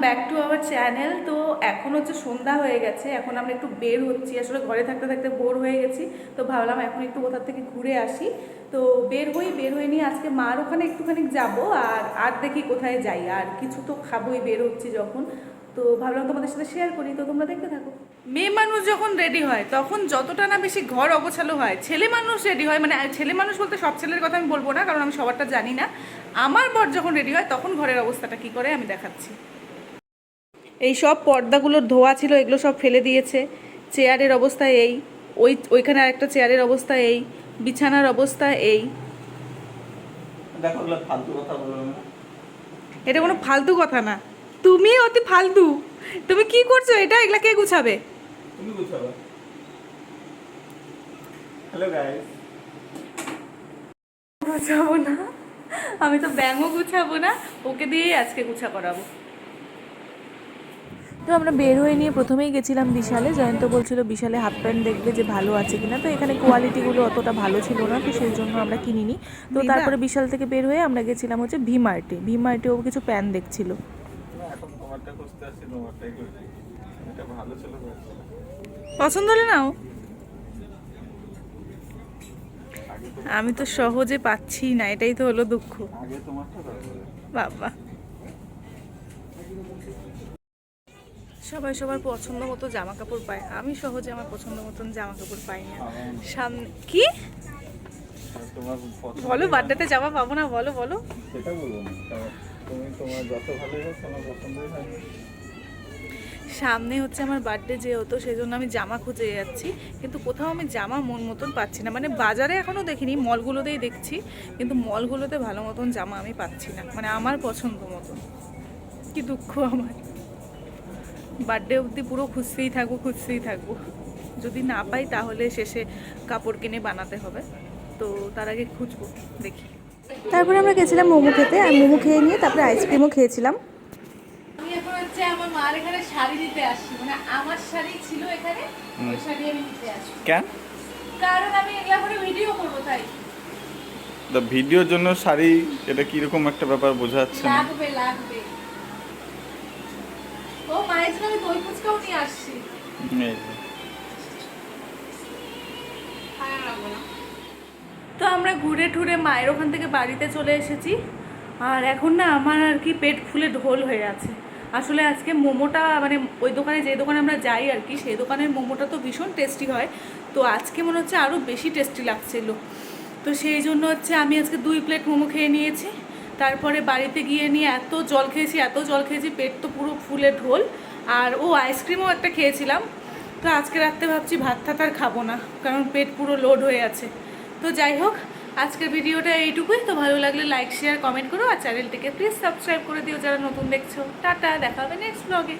Back to our channel. তো এখন হচ্ছে সন্ধ্যা হয়ে গেছে, এখন আমরা একটু বের হচ্ছি। আসলে ঘরে থাকতে থাকতে বোর হয়ে গেছি, তো ভাবলাম এখন একটু কোথার থেকে ঘুরে আসি। তো বের হয়ে নিয়ে আজকে মার ওখানে একটুখানি যাব, আর দেখি কোথায় যাই। আর কিছু তো খাবোই বের হচ্ছি যখন, তো ভাবলাম তোমাদের সাথে শেয়ার করি, তো তোমরা দেখতে থাকো। মেয়ে মানুষ যখন রেডি হয় তখন যতটা না বেশি ঘর অগোছালো হয়, ছেলে মানুষ রেডি হয়, মানে ছেলে মানুষ বলতে সব ছেলের কথা আমি বলবো না, কারণ আমি সবারটা জানি না। আমার বর যখন রেডি হয় তখন ঘরের অবস্থাটা কি করে আমি দেখাচ্ছি। এই সব পর্দাগুলো ধোয়া ছিল, এগুলো সব ফেলে দিয়েছে। চেয়ারের অবস্থা এই, ওইখানে আরেকটা চেয়ারের অবস্থা এই, বিছানার অবস্থা এই। দেখো ফালতু কথা বলো না, এটা কোনো ফালতু কথা না, তুমি অতি ফালতু। তুমি কি করছো এটা? এগুলা কে গুছাবে? তুমি গুছাবে। হ্যালো গাইস, গুছাবো না, আমি তো ব্যাঙও গুছাবো না, ওকে দিয়েই আজকে গুছা করাবো। তো আমরা বের হয়ে নিয়ে প্রথমেই গেছিলাম বিশালে। জয়ন্ত বলছিল বিশালে হাফ প্যান্ট দেখবে যে ভালো আছে কিনা, তো এখানে কোয়ালিটিগুলো অতটা ভালো ছিল না, তো সেই জন্য আমরা কিনিনি। তো তারপরে বিশাল থেকে বের হয়ে আমরা গেছিলাম হচ্ছে ভি মার্টে ও কিছু প্যান্ট দেখছিল। এখন তোমারটা খুঁজতে আসছি, তোমারটাই খুঁজছি। এটা ভালো ছিল, পছন্দ হলে নাও। আমি তো সহজে পাচ্ছি না, এটাই তো হলো দুঃখ। আগে তোমারটা তারপরে বাবা, সবাই সবার পছন্দ মতো জামা কাপড় পায়, আমি সহজে আমার পছন্দ মতন জামা কাপড় পাই না। সামনে কি তোমার পছন্দ বলো? বার্থডেতে জামা পাবো না? বলো বলো। সেটা বলবো না, তুমি তোমার যত ভালোই হোক তোমার পছন্দই থাকবে। সামনে হচ্ছে আমার বার্থডে যেহেতু, সেই জন্য আমি জামা খুঁজে যাচ্ছি, কিন্তু কোথাও আমি জামা মন মতন পাচ্ছি না। মানে বাজারে এখনও দেখিনি, মলগুলোতেই দেখছি, কিন্তু মলগুলোতে ভালো মতন জামা আমি পাচ্ছি না, মানে আমার পছন্দ মতন। কি দুঃখ আমার, বার্থডে অবধি পুরো খুঁজতেই থাকবো। যদি না পাই তাহলে শেষে কাপড় কিনে বানাতে হবে, তো তার আগে খুঁজবো, দেখি। তারপরে আমরা গেছিলাম মোমো খেতে, আর মোমো খেয়ে নিয়ে তারপরে আইসক্রিমও খেয়েছিলাম। আমি এখন হচ্ছে আমার মার এখানে শাড়ি দিতে আসছি, মানে আমার শাড়ি ছিল এখানে, ওই শাড়ি আমি দিতে আসছি। কেন? কারণ আমি এগুলা করে ভিডিও করবো, তাই। ভিডিওর জন্য শাড়ি, এটা কিরকম একটা ব্যাপার বোঝা যাচ্ছে না। লাগবে। ও মায়ের জন্য আমি দই ফুচকাও নিয়ে আসছি। এই যে। তো আমরা ঘুরে টুরে মায়ের ওখান থেকে বাড়িতে চলে এসেছি, আর এখন না আমার আর কি পেট ফুলে ঢোল হয়ে আছে। আসলে আজকে মোমোটা, মানে ওই দোকানে, যে দোকানে আমরা যাই আর কি, সেই দোকানের মোমোটা তো ভীষণ টেস্টি হয়, তো আজকে মনে হচ্ছে আরও বেশি টেস্টি লাগছিল। তো সেই জন্য হচ্ছে আমি আজকে 2 প্লেট মোমো খেয়ে নিয়েছি। তারপরে বাড়িতে গিয়ে নিয়ে এত জল খেয়েছি, পেট তো পুরো ফুলে ঢোল। আর আইসক্রিমও একটা খেয়েছিলাম। তো আজকে রাত্রে ভাবছি ভাত ঠাত আর খাবো না, কারণ পেট পুরো লোড হয়ে আছে। তো যাই হোক, আজকের ভিডিওটা এইটুকুই। তো ভালো লাগলে লাইক শেয়ার কমেন্ট করো, আর চ্যানেলটিকে প্লিজ সাবস্ক্রাইব করে দিও যারা নতুন দেখছো। টাটা, দেখা হবে নেক্সট ব্লগে।